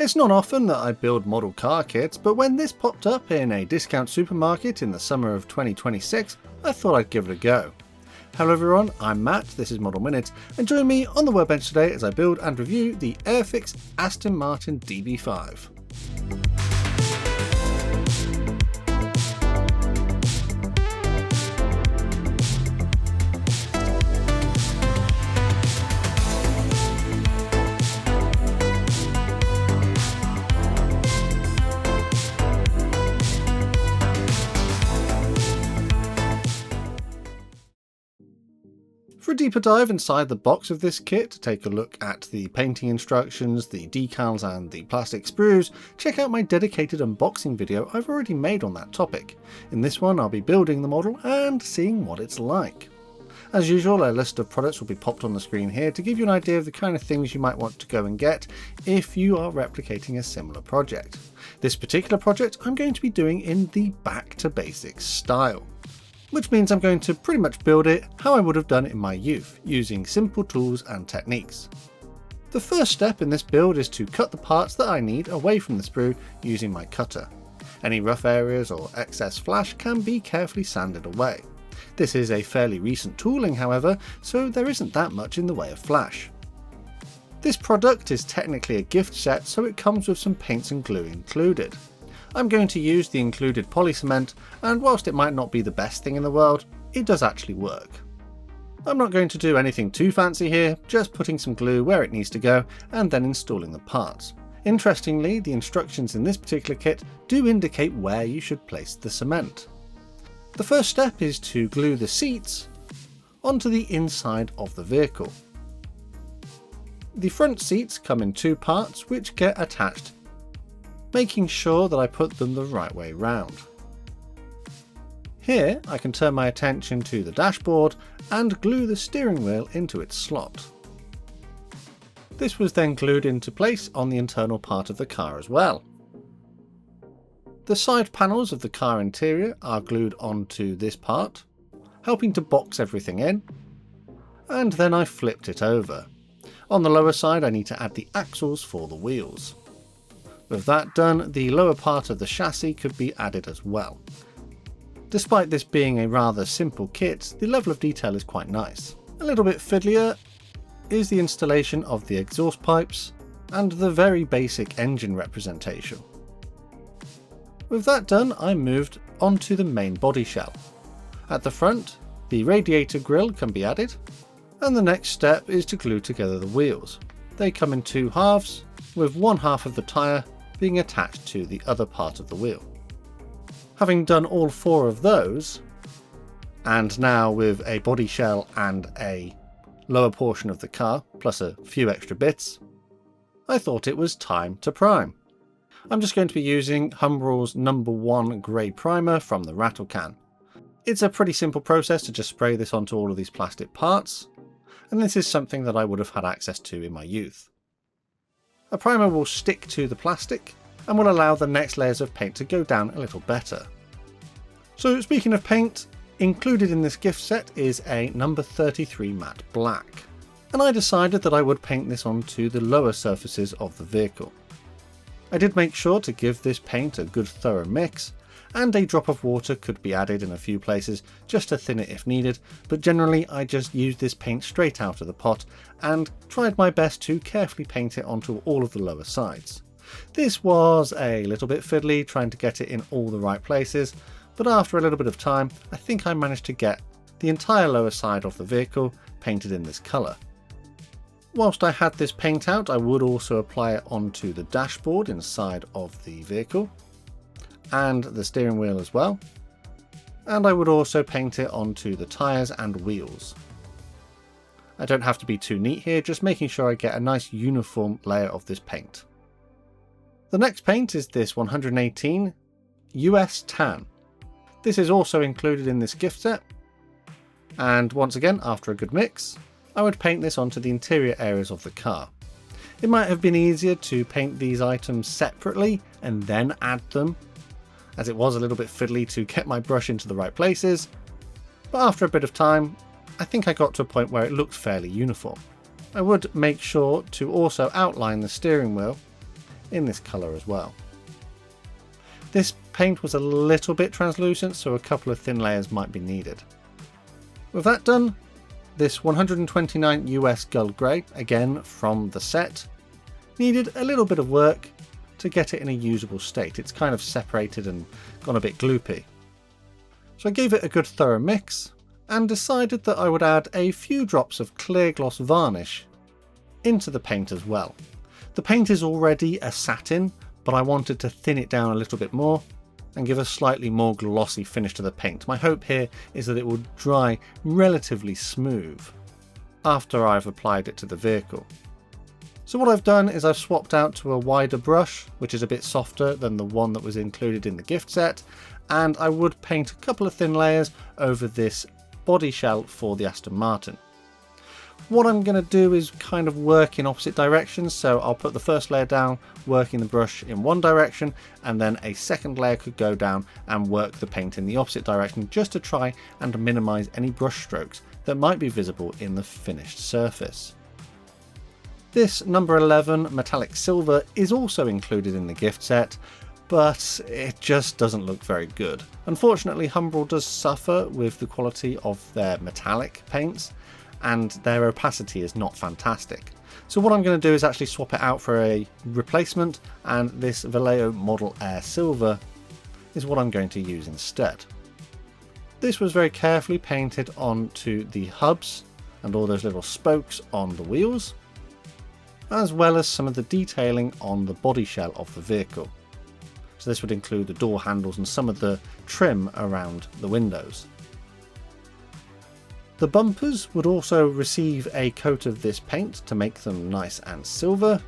It's not often that I build model car kits, but when this popped up in a discount supermarket in the summer of 2026, I thought I'd give it a go. Hello everyone, I'm Matt, this is Model Minute, and join me on the workbench today as I build and review the Airfix Aston Martin DB5. For a deeper dive inside the box of this kit, to take a look at the painting instructions, the decals and the plastic sprues, check out my dedicated unboxing video I've already made on that topic. In this one I'll be building the model and seeing what it's like. As usual, a list of products will be popped on the screen here to give you an idea of the kind of things you might want to go and get if you are replicating a similar project. This particular project I'm going to be doing in the back to basics style, which means I'm going to pretty much build it how I would have done in my youth, using simple tools and techniques. The first step in this build is to cut the parts that I need away from the sprue using my cutter. Any rough areas or excess flash can be carefully sanded away. This is a fairly recent tooling however, so there isn't that much in the way of flash. This product is technically a gift set, so it comes with some paints and glue included. I'm going to use the included poly cement, and whilst it might not be the best thing in the world, it does actually work. I'm not going to do anything too fancy here, just putting some glue where it needs to go and then installing the parts. Interestingly, the instructions in this particular kit do indicate where you should place the cement. The first step is to glue the seats onto the inside of the vehicle. The front seats come in two parts which get attached, making sure that I put them the right way round. Here I can turn my attention to the dashboard and glue the steering wheel into its slot. This was then glued into place on the internal part of the car as well. The side panels of the car interior are glued onto this part, helping to box everything in, and then I flipped it over. On the lower side I need to add the axles for the wheels. With that done, the lower part of the chassis could be added as well. Despite this being a rather simple kit, the level of detail is quite nice. A little bit fiddlier is the installation of the exhaust pipes and the very basic engine representation. With that done, I moved onto the main body shell. At the front, the radiator grille can be added, and the next step is to glue together the wheels. They come in two halves, with one half of the tyre being attached to the other part of the wheel. Having done all four of those, and now with a body shell and a lower portion of the car, plus a few extra bits, I thought it was time to prime. I'm just going to be using Humbrol's No. 1 grey primer from the rattle can. It's a pretty simple process to just spray this onto all of these plastic parts, and this is something that I would have had access to in my youth. A primer will stick to the plastic and will allow the next layers of paint to go down a little better. So speaking of paint, included in this gift set is a No. 33 matte black, and I decided that I would paint this onto the lower surfaces of the vehicle. I did make sure to give this paint a good thorough mix, and a drop of water could be added in a few places just to thin it if needed, but generally I just used this paint straight out of the pot and tried my best to carefully paint it onto all of the lower sides. This was a little bit fiddly trying to get it in all the right places, but after a little bit of time I think I managed to get the entire lower side of the vehicle painted in this colour. Whilst I had this paint out, I would also apply it onto the dashboard inside of the vehicle, and the steering wheel as well, and I would also paint it onto the tyres and wheels. I don't have to be too neat here, just making sure I get a nice uniform layer of this paint. The next paint is this 118 US Tan. This is also included in this gift set, and once again after a good mix I would paint this onto the interior areas of the car. It might have been easier to paint these items separately and then add them, as it was a little bit fiddly to get my brush into the right places, but after a bit of time I think I got to a point where it looked fairly uniform. I would make sure to also outline the steering wheel in this colour as well. This paint was a little bit translucent, so a couple of thin layers might be needed. With that done, this 129 US Gold Grey, again from the set, needed a little bit of work to get it in a usable state. It's kind of separated and gone a bit gloopy. So I gave it a good thorough mix and decided that I would add a few drops of clear gloss varnish into the paint as well. The paint is already a satin, but I wanted to thin it down a little bit more and give a slightly more glossy finish to the paint. My hope here is that it will dry relatively smooth after I've applied it to the vehicle. So what I've done is I've swapped out to a wider brush, which is a bit softer than the one that was included in the gift set, and I would paint a couple of thin layers over this body shell for the Aston Martin. What I'm going to do is kind of work in opposite directions, so I'll put the first layer down working the brush in one direction, and then a second layer could go down and work the paint in the opposite direction, just to try and minimise any brush strokes that might be visible in the finished surface. This number 11 metallic silver is also included in the gift set, but it just doesn't look very good. Unfortunately, Humbrol does suffer with the quality of their metallic paints, and their opacity is not fantastic. So what I'm going to do is actually swap it out for a replacement, and this Vallejo Model Air Silver is what I'm going to use instead. This was very carefully painted onto the hubs and all those little spokes on the wheels, as well as some of the detailing on the body shell of the vehicle. So this would include the door handles and some of the trim around the windows. The bumpers would also receive a coat of this paint to make them nice and silver.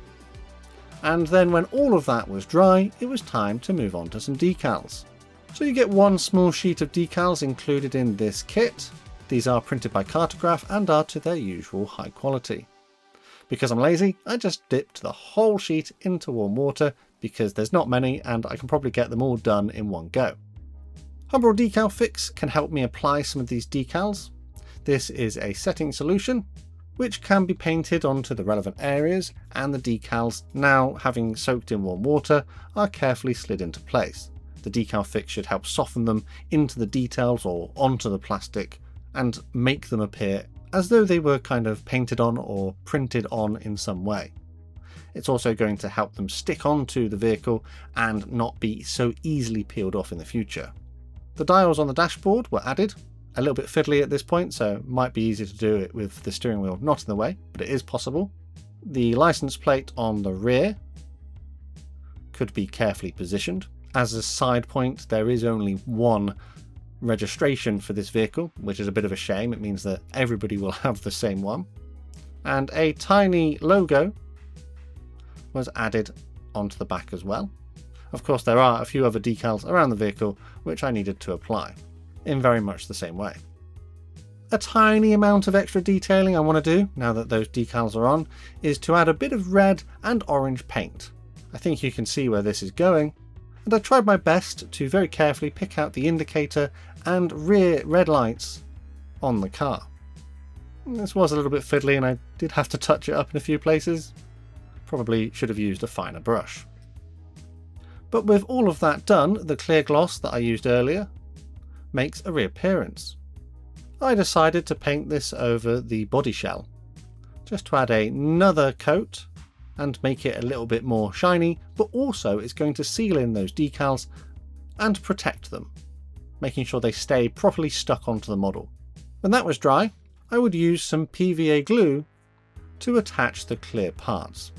And then when all of that was dry, it was time to move on to some decals. So you get one small sheet of decals included in this kit. These are printed by Cartograph and are to their usual high quality. Because I'm lazy, I just dipped the whole sheet into warm water because there's not many and I can probably get them all done in one go. Humbrol Decal Fix can help me apply some of these decals. This is a setting solution which can be painted onto the relevant areas, and the decals, now having soaked in warm water, are carefully slid into place. The decal fix should help soften them into the details or onto the plastic and make them appear as though they were kind of painted on or printed on in some way. It's also going to help them stick onto the vehicle and not be so easily peeled off in the future. The dials on the dashboard were added. A little bit fiddly at this point, so it might be easy to do it with the steering wheel not in the way, but it is possible. The license plate on the rear could be carefully positioned. As a side point, there is only one registration for this vehicle, which is a bit of a shame. It means that everybody will have the same one. And a tiny logo was added onto the back as well. Of course, there are a few other decals around the vehicle which I needed to apply in very much the same way. A tiny amount of extra detailing I want to do, now that those decals are on, is to add a bit of red and orange paint. I think you can see where this is going, and I tried my best to very carefully pick out the indicator and rear red lights on the car. This was a little bit fiddly and I did have to touch it up in a few places. Probably should have used a finer brush. But with all of that done, the clear gloss that I used earlier makes a reappearance. I decided to paint this over the body shell, just to add another coat and make it a little bit more shiny, but also it's going to seal in those decals and protect them, making sure they stay properly stuck onto the model. When that was dry, I would use some PVA glue to attach the clear parts.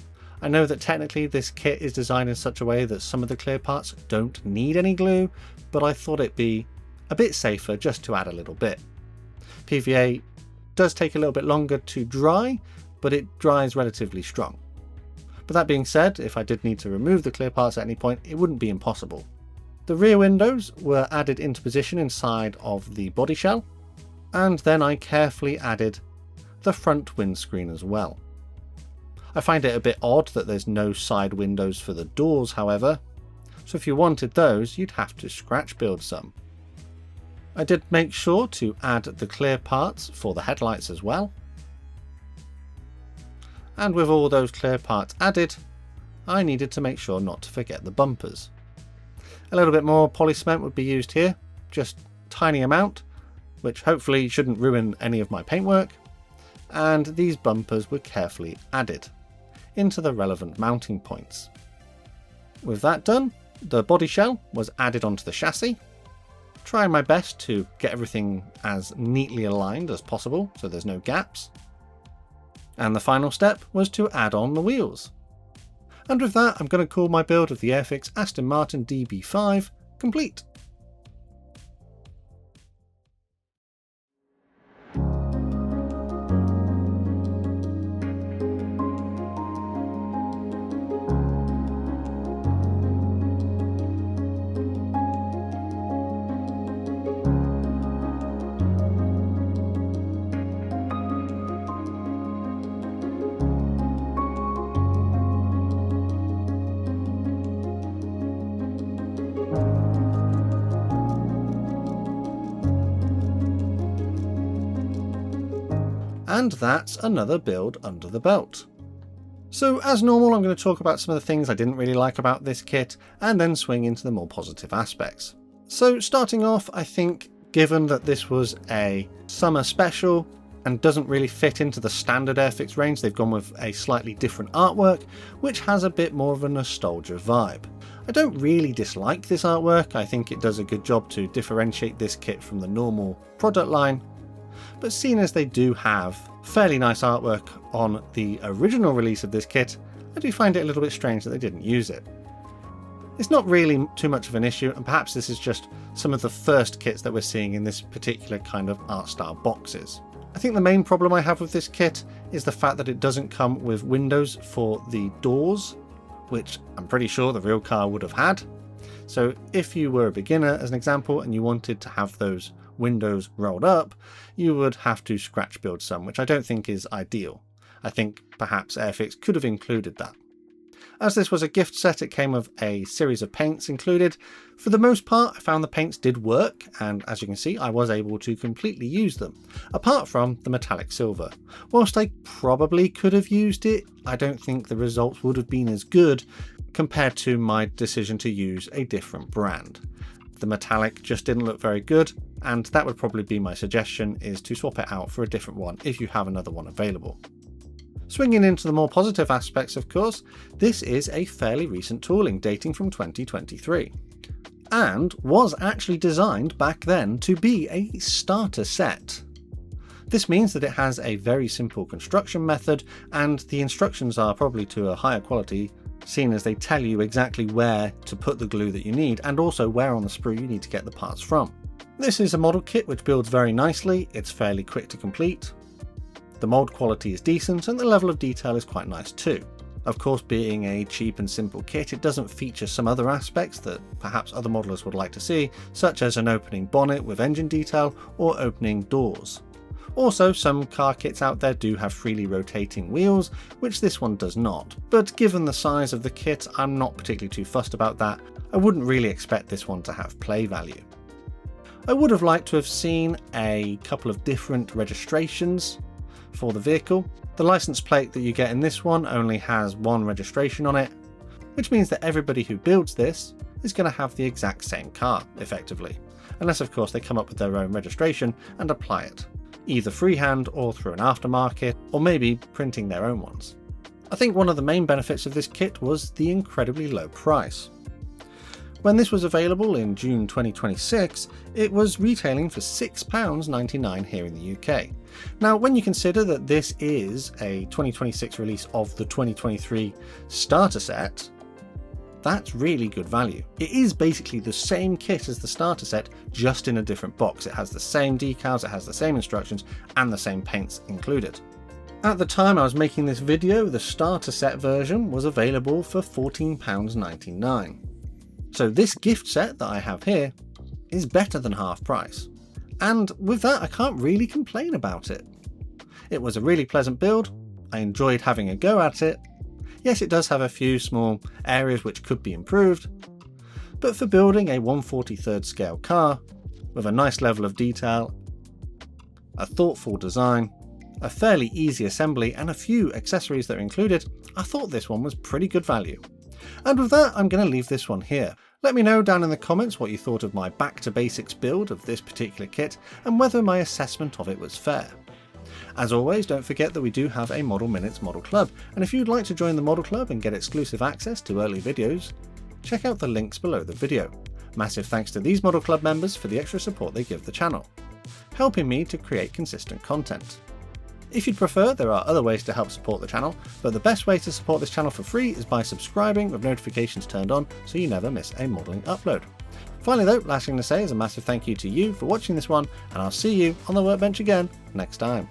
I know that technically this kit is designed in such a way that some of the clear parts don't need any glue, but I thought it'd be a bit safer just to add a little bit. PVA does take a little bit longer to dry, but it dries relatively strong. But that being said, if I did need to remove the clear parts at any point, it wouldn't be impossible. The rear windows were added into position inside of the body shell, and then I carefully added the front windscreen as well. I find it a bit odd that there's no side windows for the doors, however, so if you wanted those, you'd have to scratch build some. I did make sure to add the clear parts for the headlights as well. And with all those clear parts added, I needed to make sure not to forget the bumpers. A little bit more poly cement would be used here, just a tiny amount, which hopefully shouldn't ruin any of my paintwork, and these bumpers were carefully added into the relevant mounting points. With that done, the body shell was added onto the chassis, trying my best to get everything as neatly aligned as possible so there's no gaps. And the final step was to add on the wheels. And with that, I'm going to call my build of the Airfix Aston Martin DB5 complete. And that's another build under the belt. So as normal, I'm going to talk about some of the things I didn't really like about this kit and then swing into the more positive aspects. So starting off, I think given that this was a summer special and doesn't really fit into the standard Airfix range, they've gone with a slightly different artwork, which has a bit more of a nostalgia vibe. I don't really dislike this artwork. I think it does a good job to differentiate this kit from the normal product line. But seeing as they do have fairly nice artwork on the original release of this kit, I do find it a little bit strange that they didn't use it. It's not really too much of an issue, and perhaps this is just some of the first kits that we're seeing in this particular kind of art style boxes. I think the main problem I have with this kit is the fact that it doesn't come with windows for the doors, which I'm pretty sure the real car would have had. So if you were a beginner, as an example, and you wanted to have those windows rolled up, you would have to scratch build some, which I don't think is ideal. I think perhaps Airfix could have included that. As this was a gift set, it came with a series of paints included. For the most part, I found the paints did work, and as you can see, I was able to completely use them, apart from the metallic silver. Whilst I probably could have used it, I don't think the results would have been as good compared to my decision to use a different brand. The metallic just didn't look very good, and that would probably be my suggestion, is to swap it out for a different one if you have another one available. Swinging into the more positive aspects, of course, this is a fairly recent tooling dating from 2023, and was actually designed back then to be a starter set. This means that it has a very simple construction method, and the instructions are probably to a higher quality, seeing as they tell you exactly where to put the glue that you need, and also where on the sprue you need to get the parts from. This is a model kit which builds very nicely, it's fairly quick to complete. The mould quality is decent, and the level of detail is quite nice too. Of course, being a cheap and simple kit, it doesn't feature some other aspects that perhaps other modelers would like to see, such as an opening bonnet with engine detail or opening doors. Also, some car kits out there do have freely rotating wheels, which this one does not, but given the size of the kit, I'm not particularly too fussed about that. I wouldn't really expect this one to have play value. I would have liked to have seen a couple of different registrations for the vehicle. The license plate that you get in this one only has one registration on it, which means that everybody who builds this is going to have the exact same car, effectively, unless of course they come up with their own registration and apply it, either freehand or through an aftermarket, or maybe printing their own ones. I think one of the main benefits of this kit was the incredibly low price. When this was available in June 2026, it was retailing for £6.99 here in the UK. Now, when you consider that this is a 2026 release of the 2023 starter set, that's really good value. It is basically the same kit as the starter set, just in a different box. It has the same decals, it has the same instructions, and the same paints included. At the time I was making this video, the starter set version was available for £14.99. So this gift set that I have here is better than half price. And with that, I can't really complain about it. It was a really pleasant build. I enjoyed having a go at it. Yes, it does have a few small areas which could be improved, but for building a 1/43rd scale car with a nice level of detail, a thoughtful design, a fairly easy assembly, and a few accessories that are included, I thought this one was pretty good value. And with that, I'm going to leave this one here. Let me know down in the comments what you thought of my back to basics build of this particular kit and whether my assessment of it was fair. As always, don't forget that we do have a Model Minutes Model Club, and if you'd like to join the Model Club and get exclusive access to early videos, check out the links below the video. Massive thanks to these Model Club members for the extra support they give the channel, helping me to create consistent content. If you'd prefer, there are other ways to help support the channel, but the best way to support this channel for free is by subscribing with notifications turned on so you never miss a modelling upload. Finally though, last thing to say is a massive thank you to you for watching this one, and I'll see you on the workbench again next time.